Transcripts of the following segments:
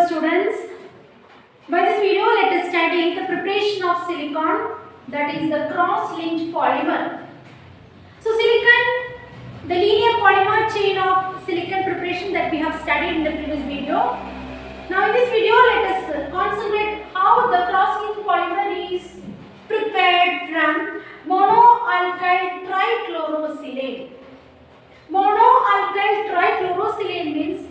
students, by this video let us study the preparation of silicon, that is the cross-linked polymer. So silicon, the linear polymer chain of silicon preparation that we have studied in the previous video. Now in this video let us concentrate how the cross-linked polymer is prepared from monoalkyl trichlorosilane. Monoalkyl trichlorosilane means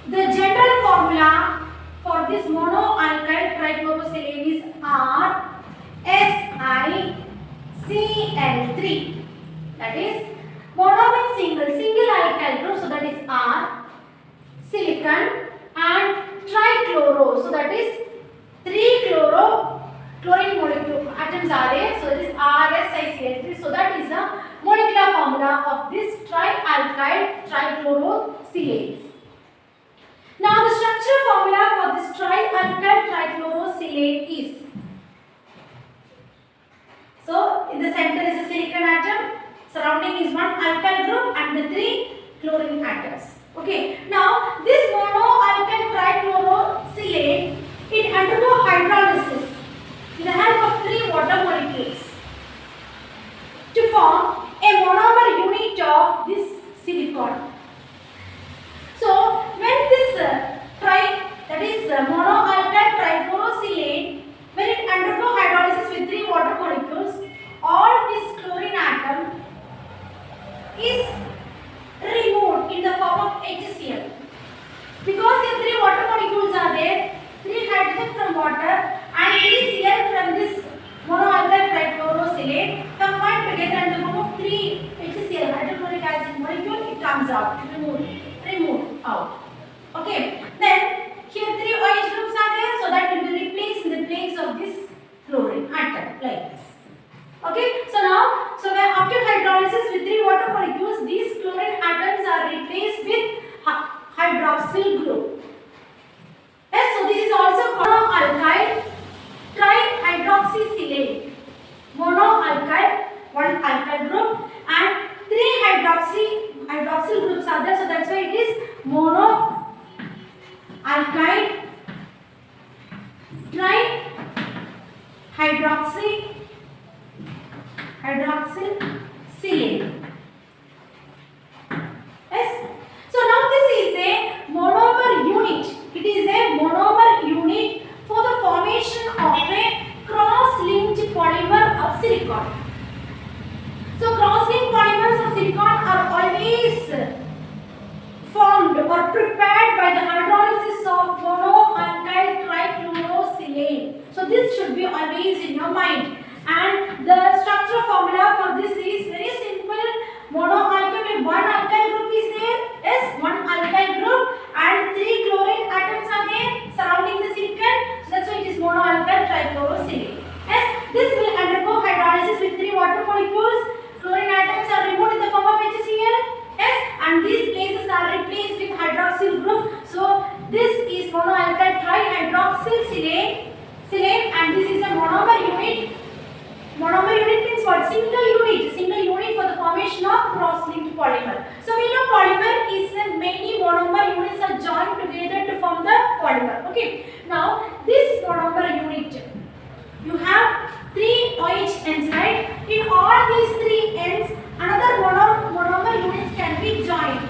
the general formula for this monoalkyl trichlorosilane is RSiCl3. That is, mono means single alkyl group, so that is R, silicon, and trichloro, so that is 3 chlorine molecule atoms are there, so that is RSiCl3. So that is the molecular formula of this trialkyl trichlorosilanes. Now the structural formula for this trialkyl trichlorosilane is, so in the center is a silicon atom, surrounding is one alkyl group and the 3 chlorine atoms. Okay, now this monoalkyl trichlorosilane, it undergo hydrolysis with the help of 3 water molecules to form a monomer unit of this silicon. So when this that is monoalkyl trichlorosilane, when it undergo hydrolysis with 3 water molecules, all this chlorine atom is removed in the form of HCl. Because here 3 water molecules are there, 3 hydrogen from water and 3 Cl from this monoalkyl trichlorosilane combined together in the form of 3 HCl hydrochloric acid molecule, it comes out, removed out. Okay, then here 3 OH groups are there, so that will be replaced in the place of this chlorine atom like this. Okay, so now, after hydrolysis with 3 water molecules, these chlorine atoms are replaced with hydroxyl group. Yes, so this is also monoalkyl trihydroxysilane. Monoalkyl, one alkyl group and 3 hydroxyl groups are there, so that's why it is monoalkyl trihydroxysilane. Yes. So now this is a monomer unit. It is a monomer unit for the formation of a cross-linked polymer of silicon. So cross-linked polymers of silicon are always formed or prepared by the hydrolysis of monoalkyl trichlorosilane. So this should be always in your mind. And the structural formula for this is very simple. Monoalkyl, one alkyl group is there. Yes, one alkyl group and 3 chlorine atoms are there surrounding the silicon. So that's why it is monoalkyl trichlorosilane. Yes, this will undergo hydrolysis with 3 water molecules. Chlorine atoms are removed in the form of HCl. Yes, and these places are replaced with hydroxyl group. So this is monoalkyl trihydroxysilane, and this is a monomer unit. Monomer unit means what? Single unit for the formation of cross-linked polymer. So we know polymer is many monomer units are joined together to form the polymer. Okay. Now this monomer unit, you have 3 OH ends, right? In all these 3 ends, another monomer units can be joined.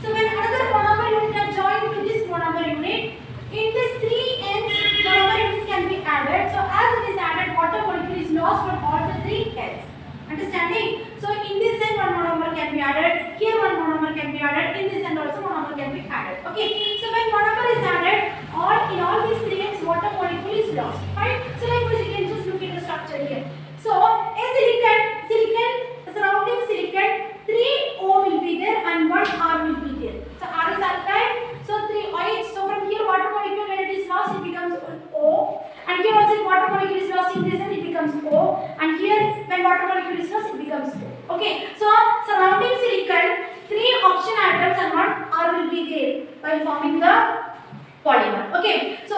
So when another monomer unit are joined to this monomer unit, in these 3 ends, monomer units can be added. So as it is added, water molecule is lost from all the 3 ends. Understanding? So in this end one monomer can be added, here one monomer can be added, in this end also monomer can be added. Okay. So when monomer is added, in all these 3 ends, water molecule is lost. Right? So likewise you can just look at the structure here. So a silicon, surrounding silicon, 3 O will be there and 1 R will be there. So R is alkyl, so 3 OH. So from here water molecule, when it is lost, it becomes O. And here also water molecule is lost in this and it becomes O. And here when water molecule is lost, it becomes O. Okay. So surrounding silicon, 3 oxygen atoms and 1 R will be there while forming the polymer. Okay. So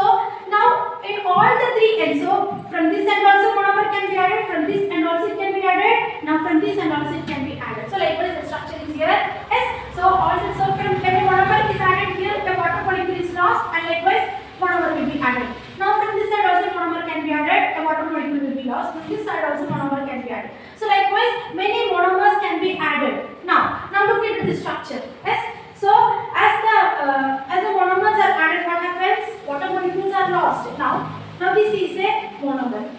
now in all the 3 ends, so from this end also monomer can be added, from this end also it can be added, now from this end also it can be added. So likewise the structure is here. Yes. So also from when a monomer is added here, the water molecule is lost, and likewise the structure. Yes. So as the monomers are added, what happens? Water molecules are lost. Now this is a monomer.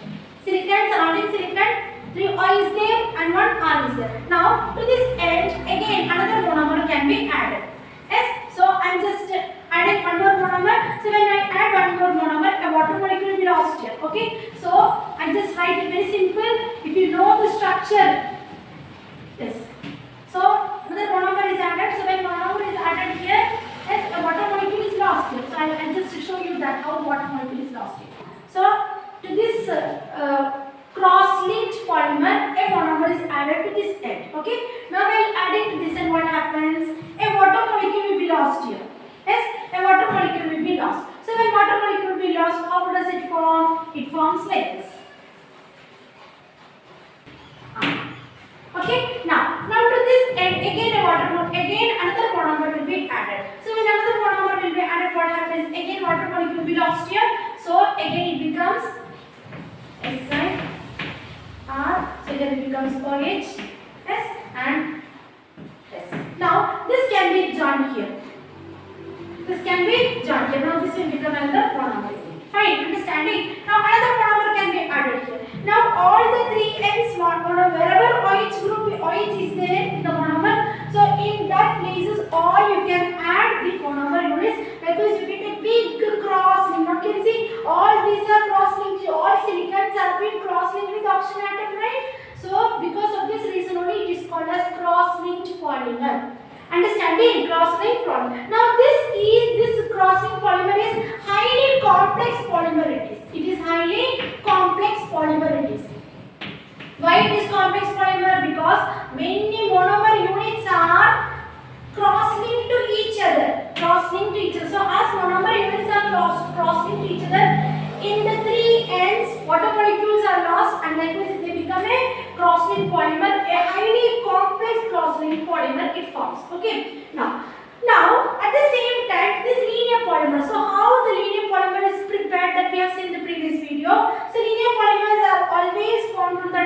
Silicon surrounding silicon, 3 O is there and 1 R is there. Now to this end again another monomer can be added. Yes. So I am just adding one more monomer. So when I add one more monomer, a water molecule will be lost here. Okay. So I just write it very simple. If you know the structure. Yes. So another monomer is added. So when monomer is added here, yes, a water molecule is lost here. So I'll just show you that how water molecule is lost here. So to this cross-linked polymer, a monomer is added to this end. Okay. Now while adding to this end, what happens? A water molecule will be lost here. Yes, a water molecule will be lost. So when water molecule will be lost, how does it form? It forms like this. Okay, now to this end again another monomer will be added. So when another monomer will be added, what happens? Again water molecule will be lost here. So again it becomes Si R. So here it becomes OH S and S. Now this can be joined here. This can be joined here. Now this will become another monomer. Fine, understanding? Now another monomer can be added here. Now all the three ends monomer, wherever OH group OH is there in the monomer, so in that places all you can add the monomer units, because you get a big cross link. You can see all these are cross linked, all silicons are being cross linked with oxygen atom, right? So because of this reason only it is called as cross linked polymer. Understanding? Cross-linked polymer. Now this cross-linked polymer is highly complex polymer it is. It is highly complex polymer it is. Why it is complex polymer? Because many monomer units are cross-linked to each other. Cross-linked to each other. So as monomer units are cross-linked to each other, in the three ends water molecules are lost and likewise they become a cross-linked polymer, a highly complex cross-linked polymer it forms. Okay. Now at the same time this linear polymer. So how the linear polymer is prepared, that we have seen in the previous video. So linear polymers are always formed from the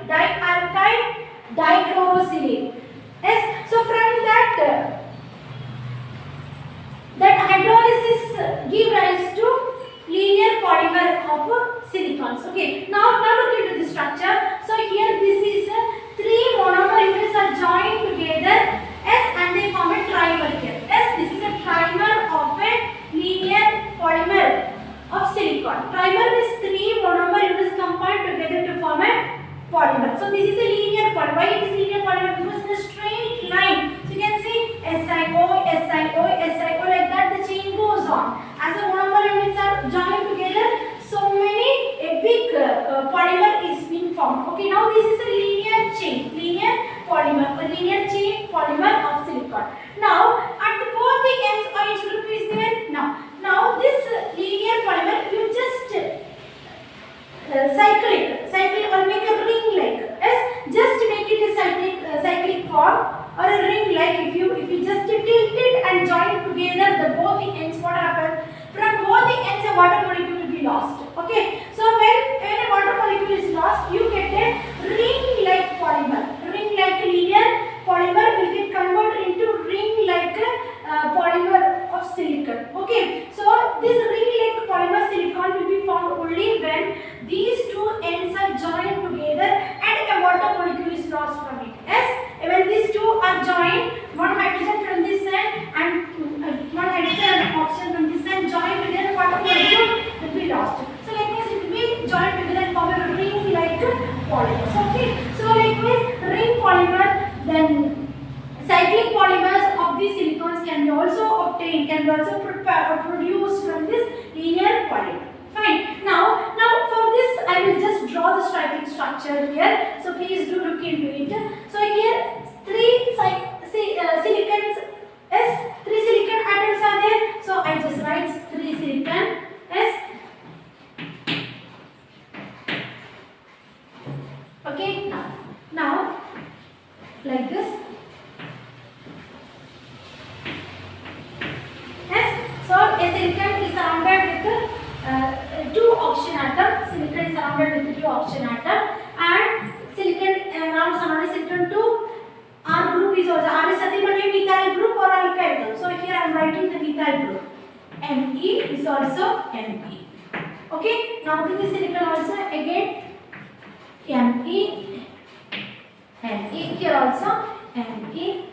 dialkyl dichlorosilane. Yes. So from that hydrolysis give rise to linear polymer of silicons. Okay. Now look into the structure. So here this is three monomer units are joined together. S and they form a trimer here. S, this is a trimer of a linear polymer of silicon. Trimer is three monomer units combined together to form a polymer. So this is a linear polymer. Why it is linear polymer? Because in a straight line. So you can see SiO, SiO, SiO, like that the chain goes on. As the monomer units are joined together, so many a big polymer is being formed. Okay, now this is a linear chain, linear polymer, a linear chain polymer of silicon. Now at both the ends OH group is there. Now this linear polymer you just cycle or make a ring like. Yes, just make it a cyclic form or a ring like. If you just tilt it and join together both the ends, what happens? From both the ends a water molecule will be lost. Okay, so when a water molecule is lost, you get a ring like polymer. Ring like linear polymer will get converted into ring like polymer of silicon. Okay, so this ring like polymer silicon will be formed only when these two ends are joined together and a water molecule is lost from it. Yes, when these two are joined, one hydrogen from this end and one hydrogen and oxygen from this end joined together, water molecule will be lost. So likewise it will be joined together and form a ring like polymer. Okay, so likewise ring polymer, then cyclic polymers of these silicons can be also obtained, can be also produced from this linear polymer. Fine. Now for this I will just draw the striking structure here. So please do look into it. So here three silicons, yes, three silicon atoms are there. So I just write three silicon, yes. Okay. Now like this. Yes. So a silicon is surrounded with two oxygen atoms. Silicon is surrounded with two oxygen atoms, and silicon around surrounding silicon 2. R group is also R is nothing but methyl group or alkyl group. So here I am writing the methyl group. Me is also Me. Okay. Now to the silicon also again Me. Here also Me.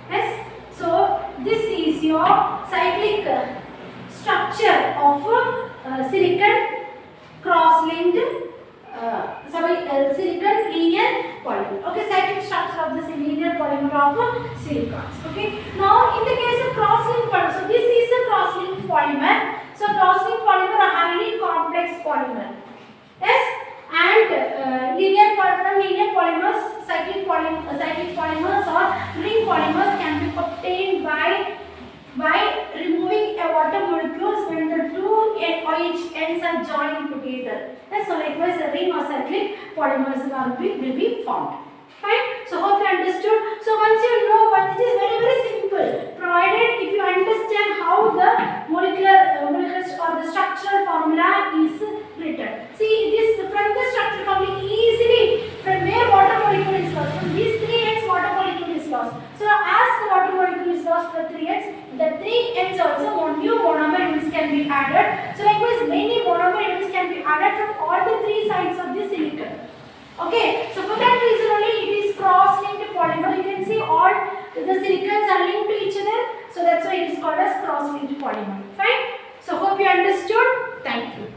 Yes. So this is your cyclic structure of silicon cross-linked silicon linear polymer. Okay, cyclic structure of the linear polymer of silicons. Okay. Now in the case of cross-linked polymer, so this is a cross-linked polymer. So cross-linked polymer are highly complex polymer. Yes, and linear polymers, cyclic polymers or ring polymers can be obtained by removing a water molecules when the two OH ends are joined together. Yes, so likewise a ring or cyclic polymers will be formed. Fine. So hope you understood. So once you know what, it is very simple. Provided if you understand how the molecular or the structural formula is written. See this from the structural formula easily from where water molecule is lost. From these 3 ends water molecule is lost. So as the water molecule is lost for 3 ends, the 3 ends also new monomer units can be added. So likewise many monomer units can be added from all the 3 sides of the silicon. Okay, so for that reason only it is cross-linked polymer. You can see all the silicons are linked to each other. So that's why it is called as cross-linked polymer. Fine. So hope you understood. Thank you.